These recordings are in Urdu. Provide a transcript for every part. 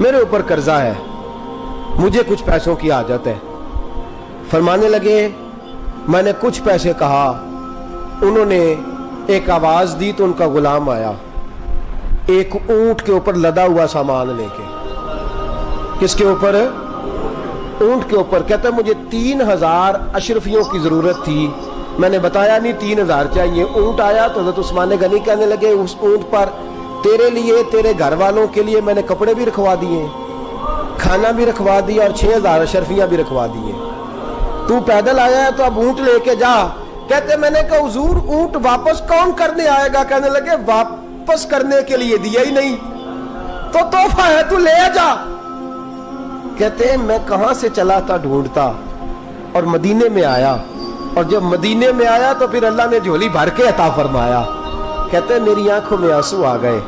میرے اوپر قرضہ ہے, مجھے کچھ پیسوں کی حاجت ہے. فرمانے لگے میں نے کچھ پیسے کہا, انہوں نے ایک آواز دی تو ان کا غلام آیا ایک اونٹ کے اوپر لدا ہوا سامان لے کے. کس کے اوپر؟ اونٹ کے اوپر. کہتا ہے مجھے 3000 اشرفیوں کی ضرورت تھی, میں نے بتایا نہیں 3000 چاہیے. اونٹ آیا تو حضرت عثمان غنی کہنے لگے اس اونٹ پر تیرے لیے, تیرے گھر والوں کے لیے میں نے کپڑے بھی رکھوا دیے, کھانا بھی رکھوا دیا اور 6000 اشرفیاں بھی رکھوا دیے. تو پیدل آیا ہے تو اب اونٹ لے کے جا. کہتے میں نے کہا حضور اونٹ واپس کون کرنے آئے گا؟ کہنے لگے واپس کرنے کے لیے دیا ہی نہیں تو تحفہ ہے, تو لے جا. کہتے ہیں میں کہاں سے چلا تھا ڈھونڈتا اور مدینے میں آیا, اور جب مدینے میں آیا تو پھر اللہ نے جھولی بھر کے عطا فرمایا. کہتے ہیں میری آنکھوں میں آنسو آ گئے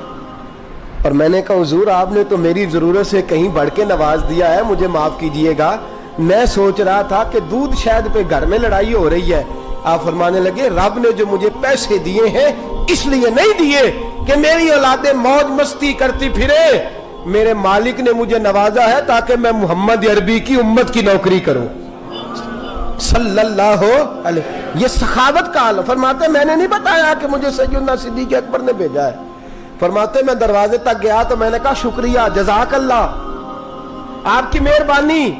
اور میں نے کہا حضور آپ نے تو میری ضرورت سے کہیں بڑھ کے نواز دیا ہے, مجھے معاف کیجئے گا. میں سوچ رہا تھا کہ دودھ شہد پہ گھر میں لڑائی ہو رہی ہے. آپ فرمانے لگے رب نے جو مجھے پیسے دیے ہیں اس لیے نہیں دیے کہ میری اولادیں موج مستی کرتی پھرے, میرے مالک نے مجھے نوازا ہے تاکہ میں محمد عربی کی امت کی نوکری کروں صلی اللہ علیہ. یہ سخاوت کا حال. فرماتے میں نے نہیں بتایا کہ مجھے سیدنا صدیق اکبر نے بھیجا ہے. فرماتے میں دروازے تک گیا تو میں نے کہا شکریہ, جزاک اللہ, آپ کی مہربانی.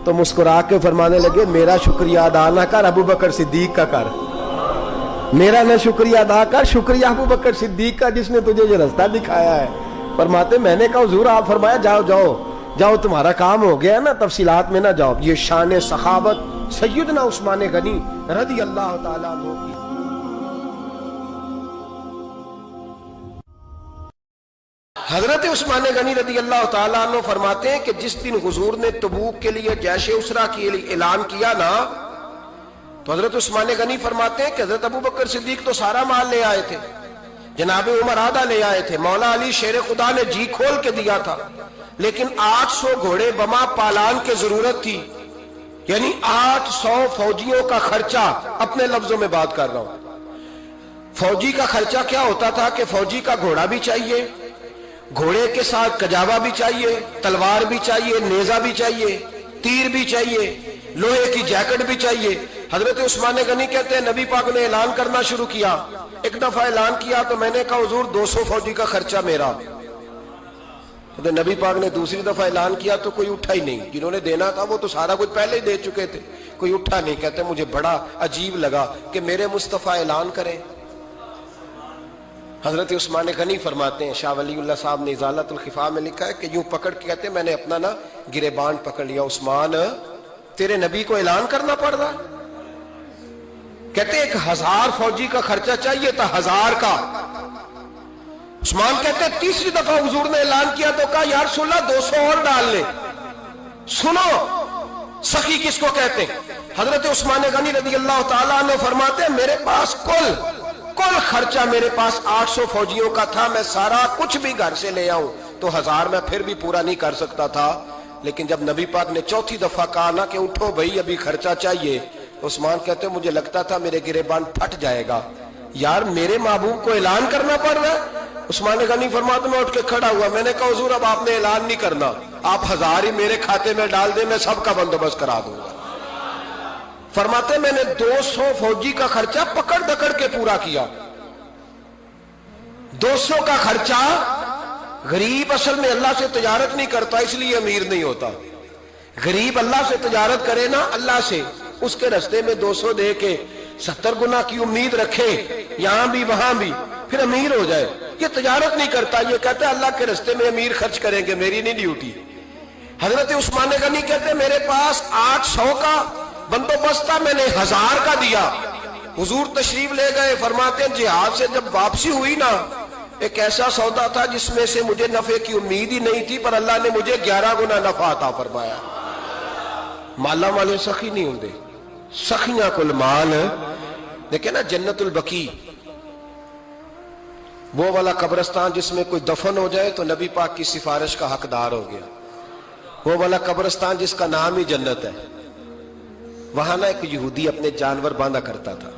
تو مسکرا کے فرمانے لگے میرا شکریہ ادا نہ کر, ابو بکر صدیق کا کر. میرا نہ شکریہ ادا کر, شکریہ ابو بکر صدیق کا جس نے تجھے یہ رستہ دکھایا ہے. فرماتے میں نے کہا حضور آپ فرمایا جاؤ جاؤ جاؤ تمہارا کام ہو گیا نا, تفصیلات میں نہ جاؤ. یہ شان سخاوت سیدنا عثمان غنی رضی اللہ تعالیٰ عنہ کی. حضرت عثمان غنی رضی اللہ تعالیٰ عنہ فرماتے ہیں کہ جس دن حضور نے تبوک کے لیے جیش اسرا کی اعلان کیا نا, تو حضرت عثمان غنی فرماتے ہیں کہ حضرت ابو بکر صدیق تو سارا مال لے آئے تھے, جناب عمر آدھا لے آئے تھے, مولا علی شیر خدا نے جی کھول کے دیا تھا, لیکن 800 گھوڑے بما پالان کی ضرورت تھی. یعنی 800 فوجیوں کا خرچہ, اپنے لفظوں میں بات کر رہا ہوں. فوجی کا خرچہ کیا ہوتا تھا کہ فوجی کا گھوڑا بھی چاہیے, گھوڑے کے ساتھ کجاوا بھی چاہیے, تلوار بھی چاہیے, نیزہ بھی چاہیے, تیر بھی چاہیے, لوہے کی جیکٹ بھی چاہیے. حضرت عثمان غنی کہتے ہیں نبی پاک نے اعلان کرنا شروع کیا. ایک دفعہ اعلان کیا تو میں نے کہا حضور 200 فوجی کا خرچہ میرا. تو نبی پاک نے دوسری دفعہ اعلان کیا تو کوئی اٹھا ہی نہیں, جنہوں نے دینا تھا وہ تو سارا کچھ پہلے ہی دے چکے تھے, کوئی اٹھا نہیں. کہتے مجھے بڑا عجیب لگا کہ میرے مصطفیٰ اعلان کریں. حضرت عثمان غنی فرماتے ہیں, شاہ ولی اللہ صاحب نے ازالت الخفا میں لکھا ہے کہ یوں پکڑ کے کہتے ہیں میں نے اپنا نا گریبان پکڑ لیا, عثمان تیرے نبی کو اعلان کرنا پڑ رہا. کہتے 1000 فوجی کا خرچہ چاہیے تھا, 1000 کا. عثمان کہتے تیسری دفعہ حضور نے اعلان کیا تو کہا یا رسول اللہ 200 اور ڈال لے. سنو سخی کس کو کہتے ہیں. حضرت عثمان غنی رضی اللہ تعالیٰ عنہ فرماتے ہیں میرے پاس کل خرچہ میرے پاس 800 فوجیوں کا تھا, میں سارا کچھ بھی گھر سے لے آؤں تو 1000 میں پھر بھی پورا نہیں کر سکتا تھا. لیکن جب نبی پاک نے چوتھی دفعہ کہا نا کہ اٹھو بھائی ابھی خرچہ چاہیے, عثمان کہتے مجھے لگتا تھا میرے گریبان پھٹ جائے گا, یار میرے محبوب کو اعلان کرنا پڑ رہا ہے. عثمان غنی فرماتے میں اٹھ کے کھڑا ہوا, میں نے کہا حضور اب آپ نے اعلان نہیں کرنا, آپ 1000 ہی میرے کھاتے میں ڈال دیں, میں سب کا بندوبست کرا دوں گا. فرماتے میں نے 200 فوجی کا خرچہ پکڑ دکڑ کے پورا کیا. 200 کا خرچہ. غریب اصل میں اللہ سے تجارت نہیں کرتا اس لیے امیر نہیں ہوتا. غریب اللہ سے تجارت کرے نا, اللہ سے, اس کے رستے میں 200 دے کے 70 گنا کی امید رکھے یہاں بھی وہاں بھی, پھر امیر ہو جائے. یہ تجارت نہیں کرتا, یہ کہتا ہے اللہ کے رستے میں امیر خرچ کریں گے, میری نہیں ڈیوٹی. حضرت عثمان غنی کہتے میرے پاس 800 کا بندوبست تھا, میں نے 1000 کا دیا. حضور تشریف لے گئے. فرماتے ہیں جہاد سے جب واپسی ہوئی نا, ایک ایسا سودا تھا جس میں سے مجھے نفع کی امید ہی نہیں تھی, پر اللہ نے مجھے 11 گنا نفع عطا فرمایا. مالا والے سخی نہیں ہوندے, سخیاں کل مال. دیکھیں نا جنت البقیع, وہ والا قبرستان جس میں کوئی دفن ہو جائے تو نبی پاک کی سفارش کا حقدار ہو گیا. وہ والا قبرستان جس کا نام ہی جنت ہے. وہاں نا ایک یہودی اپنے جانور باندھا کرتا تھا.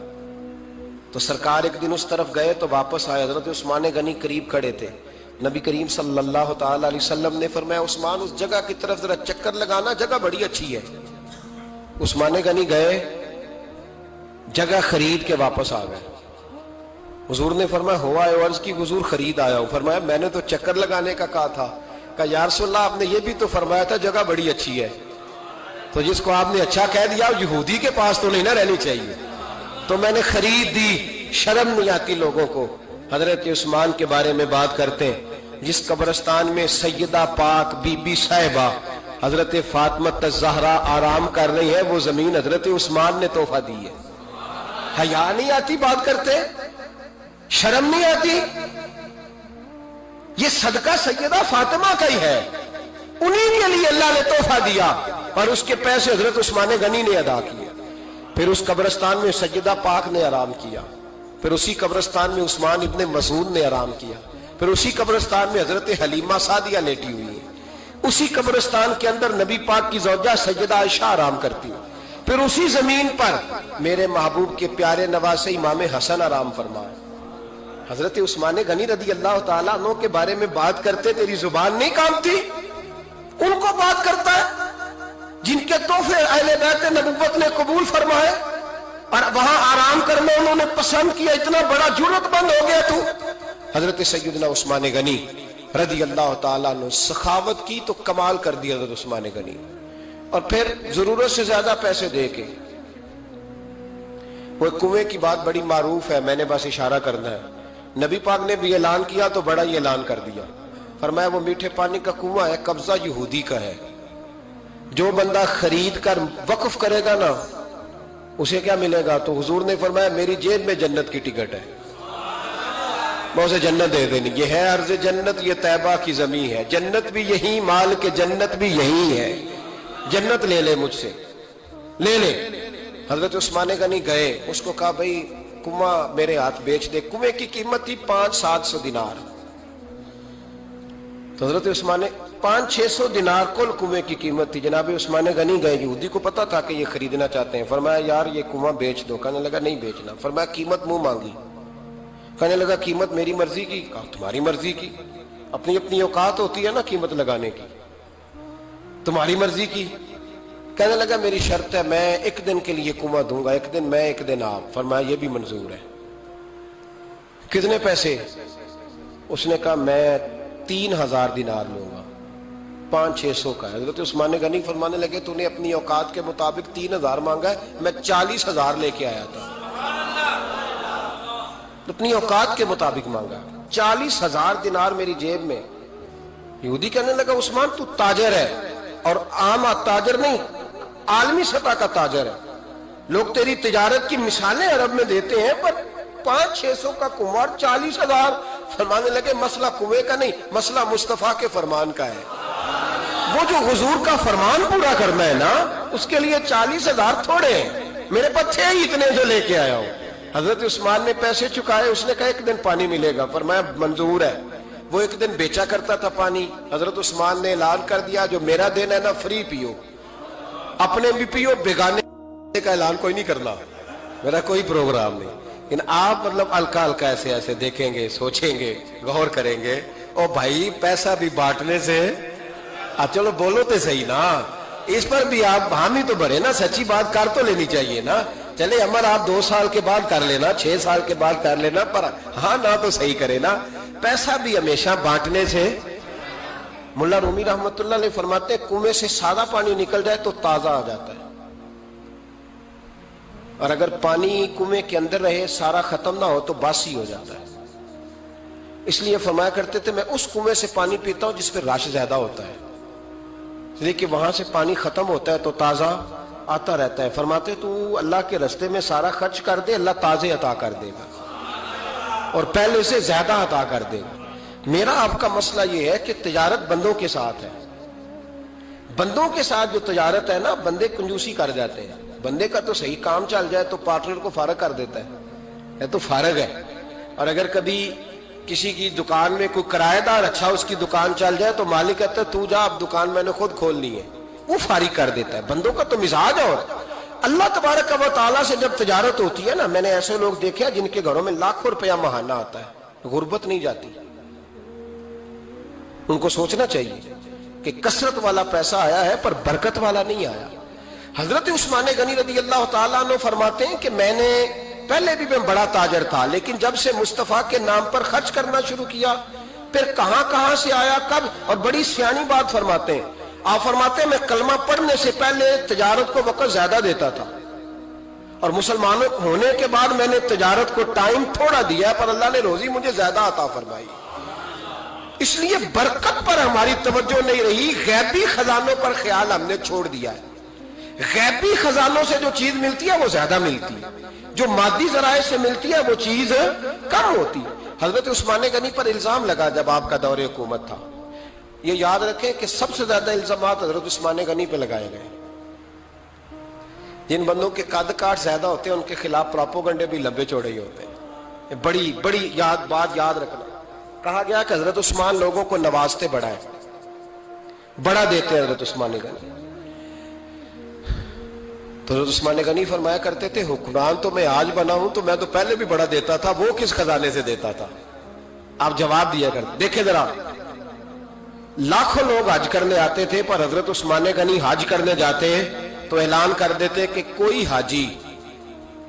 تو سرکار ایک دن اس طرف گئے تو واپس آئے، حضرت عثمان غنی قریب کھڑے تھے، نبی کریم صلی اللہ تعالی علیہ وسلم نے فرمایا عثمان اس جگہ کی طرف ذرا چکر لگانا، جگہ بڑی اچھی ہے۔ عثمان غنی گئے، جگہ خرید کے واپس آ گئے۔ حضور نے فرمایا ہوا ہے؟ عرض کی حضور خرید آیا ہوں۔ فرمایا میں نے تو چکر لگانے کا کہا تھا۔ کہا یا رسول اللہ آپ نے یہ بھی تو فرمایا تھا جگہ بڑی اچھی ہے، تو جس کو آپ نے اچھا کہہ دیا یہودی کے پاس تو نہیں نہ رہنی چاہیے، تو میں نے خرید دی۔ شرم نہیں آتی لوگوں کو حضرت عثمان کے بارے میں بات کرتے ہیں۔ جس قبرستان میں سیدہ پاک بی بی صاحبہ حضرت فاطمہ الزہرا آرام کر رہی ہے، وہ زمین حضرت عثمان نے تحفہ دی ہے۔ حیا نہیں آتی بات کرتے؟ شرم نہیں آتی؟ یہ صدقہ سیدہ فاطمہ کا ہی ہے، انہی کے لیے اللہ نے تحفہ دیا، اور اس کے پیسے حضرت عثمان غنی نے ادا کیے۔ پھر اس قبرستان میں سیدہ پاک نے آرام کیا، پھر اسی قبرستان میں عثمان ابن مسعود نے آرام کیا، پھر اسی قبرستان میں حضرت حلیمہ سعدیہ لیٹی ہوئی ہے، اسی قبرستان کے اندر نبی پاک کی زوجہ سیدہ عائشہ آرام کرتی ہے، پھر اسی زمین پر میرے محبوب کے پیارے نواسے امام حسن آرام فرمائے۔ حضرت عثمان غنی رضی اللہ تعالیٰ عنہ کے بارے میں بات کرتے تیری زبان نہیں کامتی؟ ان کو بات کرتا ہے جن کے تحفے اہل بیت نبوت نے قبول فرمائے اور وہاں آرام کرنا انہوں نے پسند کیا، اتنا بڑا جرات بند ہو گیا تو؟ حضرت سیدنا عثمان غنی رضی اللہ تعالیٰ عنہ سخاوت کی تو کمال کر دیا حضرت عثمان غنی، اور پھر ضرورت سے زیادہ پیسے دے کے وہ کنویں کی بات بڑی معروف ہے، میں نے بس اشارہ کرنا ہے۔ نبی پاک نے بھی اعلان کیا تو بڑا ہی اعلان کر دیا، فرمایا وہ میٹھے پانی کا کنواں ہے، قبضہ یہودی کا ہے، جو بندہ خرید کر وقف کرے گا نا اسے کیا ملے گا؟ تو حضور نے فرمایا میری جیب میں جنت کی ٹکٹ ہے، میں اسے جنت دے دینی۔ یہ ہے عرض جنت، یہ طیبہ کی زمین ہے، جنت بھی یہی، مال کے جنت بھی یہی ہے، جنت لے لے مجھ سے، لے لے۔ حضرت عثمان غنی گئے، اس کو کہا بھائی کنواں میرے ہاتھ بیچ دے۔ کنویں کی قیمت تھی 500-700 دینار، تو حضرت عثمان 500-600 دینار کل کنویں کی قیمت تھی۔ جناب عثمان غنی گئے، یہودی کو پتا تھا کہ یہ خریدنا چاہتے ہیں، فرمایا یار یہ کنواں بیچ دو۔ کہنے لگا نہیں بیچنا۔ فرمایا قیمت منہ مانگی، کہنے لگا قیمت میری مرضی کی۔ کہا تمہاری مرضی کی، اپنی اپنی اوقات ہوتی ہے نا قیمت لگانے کی، تمہاری مرضی کی۔ کہنے لگا میری شرط ہے میں ایک دن کے لیے کنواں دوں گا، ایک دن میں ایک دن آپ۔ فرمایا یہ بھی منظور ہے۔ کتنے پیسے؟ اس نے کہا میں 3000 دینار لوں گا، 500-600 کا ہے۔ حضرت عثمان غنی فرمانے لگے تو نے اپنی اوقات کے مطابق 3000 مانگا ہے، میں 40,000 لے کے آیا تھا، اپنی اوقات کے مطابق مانگا، 40,000 دینار میری جیب میں۔ یہودی کہنے لگا عثمان تو تاجر ہے، اور عام تاجر نہیں، عالمی سطح کا تاجر ہے، لوگ تیری تجارت کی مثالیں عرب میں دیتے ہیں، پر 500-600 کا کنواں 40,000۔ فرمانے لگے مسئلہ کنویں کا نہیں، مسئلہ مصطفیٰ کے فرمان کا ہے، وہ جو حضور کا فرمان پورا کرنا ہے نا، اس کے لیے 40,000 تھوڑے ہیں، میرے پاس تھے ہی اتنے جو لے کے آیا ہوں۔ حضرت عثمان نے پیسے چکائے، اس نے کہا ایک دن پانی ملے گا۔ فرمایا منظور ہے۔ وہ ایک دن بیچا کرتا تھا پانی، حضرت عثمان نے اعلان کر دیا جو میرا دین ہے نا فری پیو، اپنے بھی پیو، بیگانے کا اعلان کوئی نہیں کرنا، میرا کوئی پروگرام نہیں۔ لیکن آپ مطلب ہلکا ہلکا ایسے ایسے دیکھیں گے، سوچیں گے، غور کریں گے، او بھائی پیسہ بھی بانٹنے سے، چلو بولو تو صحیح نا، اس پر بھی آپ حامی تو بھرے نا، سچی بات کر تو لینی چاہیے نا۔ چلے عمر آپ 2 سال کے بعد کر لینا، 6 سال کے بعد کر لینا، پر ہاں نہ تو صحیح کرے نا، پیسہ بھی ہمیشہ بانٹنے سے۔ ملا رومی رحمت اللہ علیہ فرماتے ہیں کنویں سے سادہ پانی نکل جائے تو تازہ آ جاتا ہے، اور اگر پانی کنویں کے اندر رہے سارا ختم نہ ہو تو باسی ہو جاتا ہے۔ اس لیے فرمایا کرتے تھے میں اس کنویں سے پانی پیتا ہوں جس پہ رش زیادہ ہوتا ہے، اس لیے کہ وہاں سے پانی ختم ہوتا ہے تو تازہ آتا رہتا ہے۔ فرماتے تو اللہ کے رستے میں سارا خرچ کر دے، اللہ تازے عطا کر دے گا اور پہلے سے زیادہ عطا کر دے گا۔ میرا آپ کا مسئلہ یہ ہے کہ تجارت بندوں کے ساتھ ہے، بندوں کے ساتھ جو تجارت ہے نا، بندے کنجوسی کر جاتے ہیں، بندے کا تو صحیح کام چل جائے تو پارٹنر کو فارغ کر دیتا ہے تو فارغ ہے، اور اگر کبھی کسی کی دکان میں کوئی کرایہ دار اچھا اس کی دکان چل جائے تو مالک کہتا ہے تو جا، اب دکان میں نے خود کھولنی ہے، وہ فارغ کر دیتا ہے۔ بندوں کا تو مزاج اللہ تبارک و تعالیٰ سے جب تجارت ہوتی ہے نا، میں نے ایسے لوگ دیکھے ہیں جن کے گھروں میں لاکھوں روپیہ ماہانہ آتا ہے، غربت نہیں جاتی۔ ان کو سوچنا چاہیے کہ کثرت والا پیسہ آیا ہے پر برکت والا نہیں آیا۔ حضرت عثمان غنی رضی اللہ تعالیٰ عنہ فرماتے ہیں کہ میں نے پہلے بھی میں بڑا تاجر تھا، لیکن جب سے مصطفیٰ کے نام پر خرچ کرنا شروع کیا، پھر کہاں کہاں سے آیا کب، اور بڑی سیانی بات فرماتے ہیں۔ آپ فرماتے ہیں میں کلمہ پڑھنے سے پہلے تجارت کو وقت زیادہ دیتا تھا، اور مسلمان ہونے کے بعد میں نے تجارت کو ٹائم تھوڑا دیا، پر اللہ نے روزی مجھے زیادہ عطا فرمائی۔ اس لیے برکت پر ہماری توجہ نہیں رہی، غیبی خزانوں پر خیال ہم نے چھوڑ دیا ہے۔ غیبی خزانوں سے جو چیز ملتی ہے وہ زیادہ ملتی ہے، جو مادی ذرائع سے ملتی ہے وہ چیز کم ہوتی ہے۔ حضرت عثمان غنی پر الزام لگا جب آپ کا دور حکومت تھا، یہ یاد رکھیں کہ سب سے زیادہ الزامات حضرت عثمان غنی پہ لگائے گئے۔ جن بندوں کے قد کاٹ زیادہ ہوتے ہیں ان کے خلاف پراپوگنڈے بھی لمبے چوڑے ہی ہوتے ہیں۔ بڑی بڑی بات یاد رکھنا، کہا گیا کہ حضرت عثمان لوگوں کو نوازتے بڑا ہے، بڑا دیتے ہیں حضرت عثمان غنی۔ تو حضرت عثمان غنی فرمایا کرتے تھے حکمران تو میں آج بنا ہوں تو میں تو پہلے بھی بڑا دیتا تھا، وہ کس خزانے سے دیتا تھا؟ آپ جواب دیا کرتے۔ دیکھیں ذرا، لاکھوں لوگ حج کرنے آتے تھے، پر حضرت عثمان غنی حج کرنے جاتے تو اعلان کر دیتے کہ کوئی حاجی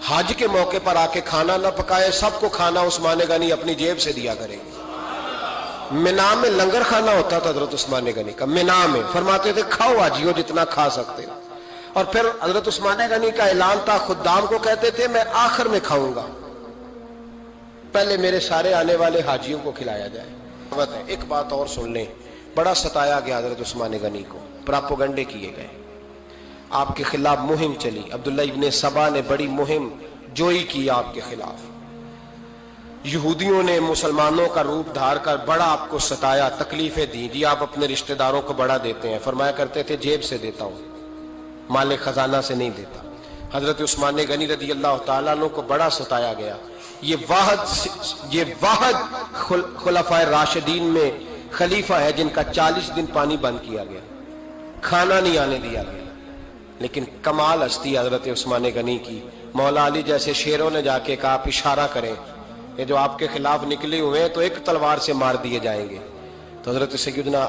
حج کے موقع پر آ کے کھانا نہ پکائے، سب کو کھانا عثمان غنی اپنی جیب سے دیا کرے گی۔ مینا میں لنگر کھانا ہوتا تھا حضرت عثمان غنی کا، مینا میں فرماتے تھے کھاؤ حاجیوں جتنا کھا سکتے۔ اور پھر حضرت عثمان غنی کا اعلان تھا، خدام کو کہتے تھے میں آخر میں کھاؤں گا، پہلے میرے سارے آنے والے حاجیوں کو کھلایا جائے۔ ایک بات اور سن لیں، بڑا ستایا گیا حضرت عثمان غنی کو، پراپوگنڈے کیے گئے، آپ کے خلاف مہم چلی، عبداللہ ابن سبا نے بڑی مہم جوئی کی آپ کے خلاف، یہودیوں نے مسلمانوں کا روپ دھار کر بڑا آپ کو ستایا، تکلیفیں دی، جی آپ اپنے رشتہ داروں کو بڑا دیتے ہیں، فرمایا کرتے تھے جیب سے دیتا ہوں، مال خزانہ سے نہیں دیتا۔ حضرت عثمان غنی رضی اللہ تعالیٰ عنہ کو بڑا ستایا گیا۔ یہ واحد خلفائے راشدین میں خلیفہ ہے جن کا 40 دن پانی بند کیا گیا، کھانا نہیں آنے دیا گیا۔ لیکن کمال ہستی حضرت عثمان غنی کی، مولا علی جیسے شیروں نے جا کے کہا آپ اشارہ کریں، یہ جو آپ کے خلاف نکلے ہوئے ہیں تو ایک تلوار سے مار دیے جائیں گے۔ تو حضرت سیدنا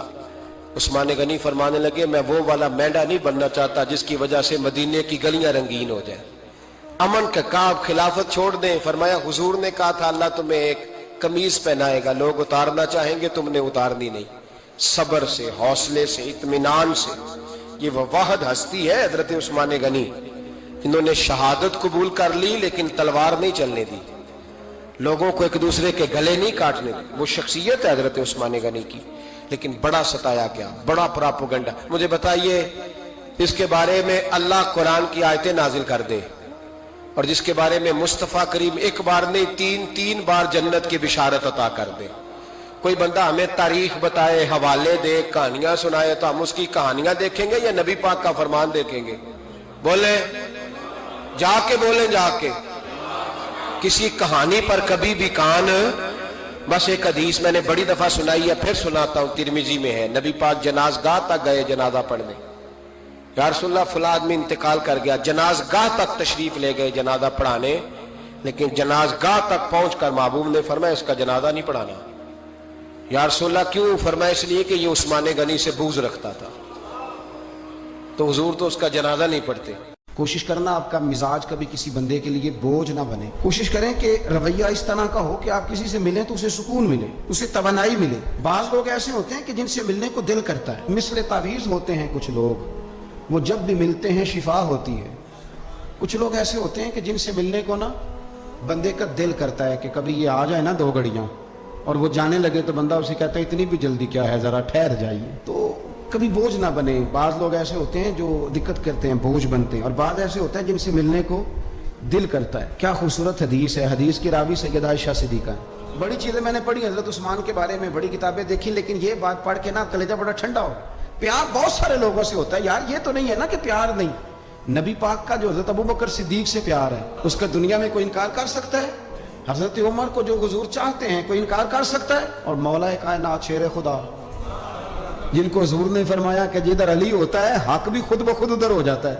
عثمان غنی فرمانے لگے میں وہ والا مینڈا نہیں بننا چاہتا جس کی وجہ سے مدینے کی گلیاں رنگین ہو جائیں، امن کا کعب خلافت چھوڑ دیں۔ فرمایا حضور نے کہا تھا اللہ تمہیں ایک قمیض پہنائے گا، لوگ اتارنا چاہیں گے، تم نے اتارنی نہیں۔ صبر سے، حوصلے سے، اطمینان سے، یہ وہ واحد ہستی ہے حضرت عثمان غنی، انہوں نے شہادت قبول کر لی لیکن تلوار نہیں چلنے دی، لوگوں کو ایک دوسرے کے گلے نہیں کاٹنے دی۔ وہ شخصیت ہے حضرت عثمان غنی کی، لیکن بڑا ستایا گیا، بڑا پراپوگنڈا۔ مجھے بتائیے اس کے بارے میں اللہ قرآن کی آیتیں نازل کر دے، اور جس کے بارے میں مصطفیٰ کریم ایک بار نہیں تین بار جنت کی بشارت عطا کر دے، کوئی بندہ ہمیں تاریخ بتائے، حوالے دے، کہانیاں سنائے، تو ہم اس کی کہانیاں دیکھیں گے یا نبی پاک کا فرمان دیکھیں گے؟ بولیں، جا کے بولیں، جا کے۔ کسی کہانی پر کبھی بھی کان، بس ایک حدیث میں نے بڑی دفعہ سنائی ہے، پھر سناتا ہوں، ترمذی میں ہے، نبی پاک جنازگاہ تک گئے جنازہ پڑھنے، یا رسول اللہ فلاں آدمی انتقال کر گیا، جنازگاہ تک تشریف لے گئے جنازہ پڑھانے، لیکن جنازگاہ تک پہنچ کر محبوب نے فرمایا اس کا جنازہ نہیں پڑھانا۔ یا رسول اللہ کیوں؟ فرمایا اس لیے کہ یہ عثمان غنی سے بغض رکھتا تھا، تو حضور تو اس کا جنازہ نہیں پڑھتے۔ کوشش کرنا آپ کا مزاج کبھی کسی بندے کے لیے بوجھ نہ بنے، کوشش کریں کہ رویہ اس طرح کا ہو کہ آپ کسی سے ملیں تو اسے سکون ملے، اسے توانائی ملے۔ بعض لوگ ایسے ہوتے ہیں کہ جن سے ملنے کو دل کرتا ہے، مثل تعویذ ہوتے ہیں کچھ لوگ، وہ جب بھی ملتے ہیں شفا ہوتی ہے۔ کچھ لوگ ایسے ہوتے ہیں کہ جن سے ملنے کو نا بندے کا دل کرتا ہے کہ کبھی یہ آ جائے نا 2 گھڑیاں، اور وہ جانے لگے تو بندہ اسے کہتا ہے اتنی بھی جلدی کیا ہے، ذرا ٹھہر جائیے۔ تو کبھی بوجھ نہ بنے۔ بعض لوگ ایسے ہوتے ہیں جو دقت کرتے ہیں، بوجھ بنتے ہیں، اور بعض ایسے ہوتے ہیں جن سے ملنے کو دل کرتا ہے۔ کیا خوبصورت حدیث ہے، حدیث کی راوی سیدہ عائشہ صدیقہ ہے۔ بڑی چیزیں میں نے پڑھی حضرت عثمان کے بارے میں، بڑی کتابیں دیکھی، لیکن یہ بات پڑھ کے نا کلیجہ بڑا ٹھنڈا ہو۔ پیار بہت سارے لوگوں سے ہوتا ہے یار، یہ تو نہیں ہے نا کہ پیار نہیں۔ نبی پاک کا جو حضرت ابوبکر صدیق سے پیار ہے، اس کا دنیا میں کوئی انکار کر سکتا ہے؟ حضرت عمر کو جو حضور چاہتے ہیں کوئی انکار کر سکتا ہے؟ اور مولا کائنات شیر خدا جن کو حضور نے فرمایا کہ جدھر علی ہوتا ہے حق بھی خود بخود ادھر ہو جاتا ہے،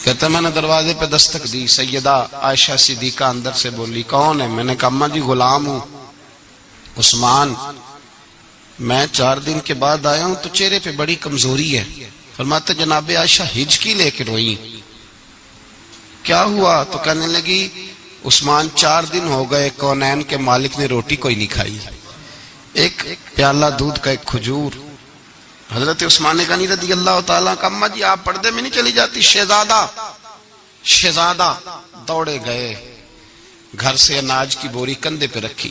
کہتا میں نے دروازے پہ دستک دی، سیدہ عائشہ صدیقہ اندر سے بولی کون ہے؟ میں نے کہا اماں جی غلام ہوں عثمان، میں 4 دن کے بعد آیا ہوں تو چہرے پہ بڑی کمزوری ہے۔ فرماتے جناب عائشہ ہجکی لے کے روئی، کیا ہوا؟ تو کہنے لگی عثمان 4 دن ہو گئے کونین کے مالک نے روٹی کوئی نہیں کھائی، ایک پیالہ دودھ کا ایک کھجور۔ حضرت عثمان غنی رضی اللہ تعالیٰ کا اماں جی آپ پردے میں نہیں چلی جاتی؟ شہزادہ دوڑے گئے، گھر سے اناج کی بوری کندھے پہ رکھی،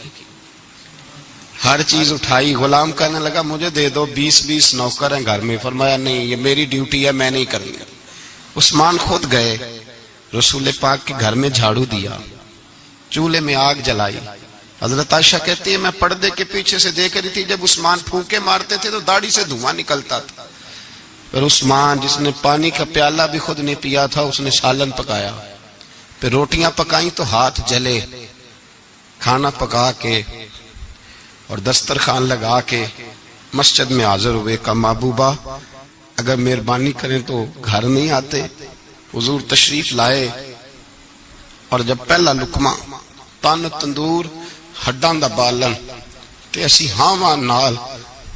ہر چیز اٹھائی، غلام کہنے لگا مجھے دے دو، 20 نوکر ہیں گھر میں۔ فرمایا نہیں یہ میری ڈیوٹی ہے، میں نہیں کرنی۔ عثمان خود گئے، رسول پاک کے گھر میں جھاڑو دیا، چولہے میں آگ جلائی۔ حضرت عائشہ کہتی ہے میں پردے کے پیچھے سے دیکھ رہی تھی، جب عثمان پھونکے مارتے تھے تو داڑھی سے دھواں نکلتا تھا۔ پھر عثمان جس نے پانی کا پیالہ بھی خود نہیں پیا تھا، اس نے سالن پکایا، پھر روٹیاں پکائیں تو ہاتھ جلے، کھانا پکا کے اور دسترخوان لگا کے مسجد میں حاضر ہوئے۔ کہا محبوبہ اگر مہربانی کریں تو گھر نہیں آتے؟ حضور تشریف لائے، اور جب پہلا لقمہ تن تندور ہڈاں دا بالن تے اسی ہاواں نال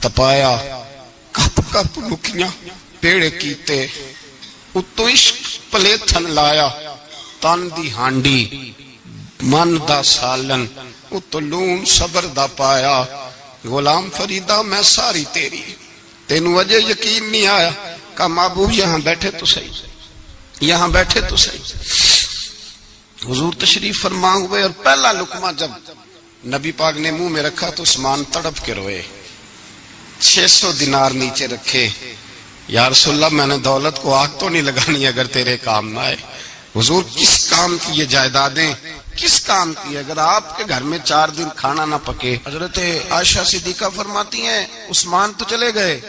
تپایا، کپ کپ لکیاں پیڑے کیتے، اتو عشق پلیتھن لایا، تن دی ہانڈی من دا سالن، اتو لون صبر دا پایا، غلام فریدہ میں ساری تیری، تینوں وجہ یقین نہیں آیا؟ کہا محبوب یہاں بیٹھے تو صحیح، یہاں بیٹھے تو صحیح۔ حضور تشریف فرما ہوئے، اور پہلا لقمہ جب نبی پاک نے منہ میں رکھا تو عثمان تڑپ کے روئے، 600 دینار نیچے رکھے۔ یا رسول اللہ میں نے دولت کو آگ تو نہیں لگانی اگر تیرے کام نہ آئے۔ حضور کس کام کی یہ جائیدادیں، کس کام کی؟ اگر آپ کے گھر میں 4 دن کھانا نہ پکے۔ حضرت عائشہ صدیقہ فرماتی ہیں عثمان تو چلے گئے،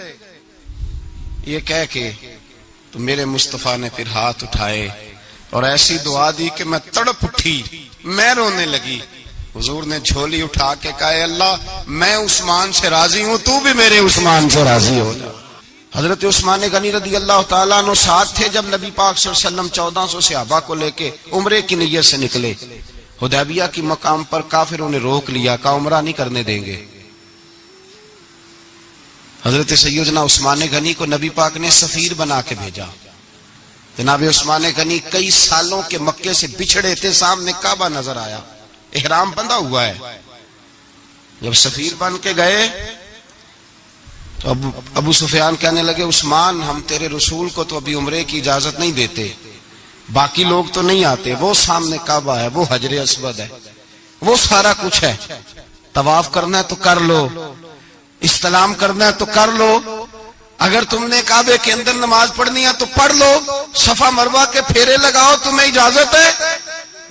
یہ کہہ کے تو میرے مصطفیٰ نے پھر ہاتھ اٹھائے اور ایسی دعا دی کہ میں تڑپ اٹھی، میں رونے لگی۔ حضور نے جھولی اٹھا کے کہا اے اللہ میں عثمان سے راضی ہوں، تو بھی میرے عثمان سے راضی ہو جا۔ حضرت عثمان غنی رضی اللہ تعالیٰ عنہ ساتھ تھے جب نبی پاک صلی اللہ علیہ وسلم 1400 صحابہ کو لے کے عمرے کی نیت سے نکلے۔ حدیبیہ کی مقام پر کافروں نے روک لیا، کہا عمرہ نہیں کرنے دیں گے۔ حضرت سیدنا عثمان غنی کو نبی پاک نے سفیر بنا کے بھیجا۔ جناب عثمان غنی کئی سالوں کے مکے سے بچھڑے تھے، سامنے کعبہ نظر آیا، احرام بندھا ہوا ہے۔ جب سفیر بن کے گئے تو ابو سفیان کہنے لگے عثمان ہم تیرے رسول کو تو ابھی عمرے کی اجازت نہیں دیتے، باقی لوگ تو نہیں آتے، وہ سامنے کعبہ ہے، وہ حجر اسود ہے، وہ سارا کچھ ہے، طواف کرنا ہے تو کر لو، استلام کرنا ہے تو کر لو، اگر تم نے کعبے کے اندر نماز پڑھنی ہے تو پڑھ لو، صفا مروہ کے پھیرے لگاؤ، تمہیں اجازت ہے۔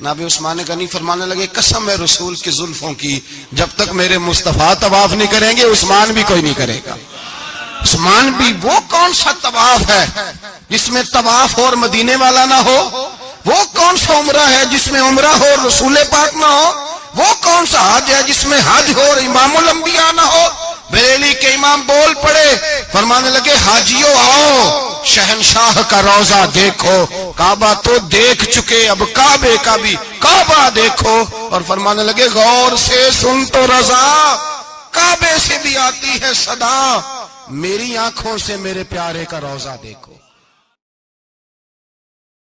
نبی عثمان غنی فرمانے لگے قسم ہے رسول کی زلفوں کی، جب تک میرے مصطفیٰ طواف نہیں کریں گے عثمان بھی کوئی نہیں کرے گا۔ عثمان بھی وہ کون سا طواف ہے جس میں طواف اور مدینے والا نہ ہو؟ وہ کون سا عمرہ ہے جس میں عمرہ ہو اور رسول پاک نہ ہو؟ وہ کون سا حج ہے جس میں حج ہو اور امام الانبیاء نہ ہو؟ بریلی کے امام بول پڑے، فرمانے لگے حاجیوں آؤ شہنشاہ کا روضہ دیکھو، کعبہ تو دیکھ چکے اب کعبے کا بھی کعبہ دیکھو، اور فرمانے لگے غور سے سن تو رضا، کعبے سے بھی آتی ہے صدا، میری آنکھوں سے میرے پیارے کا روضہ دیکھو۔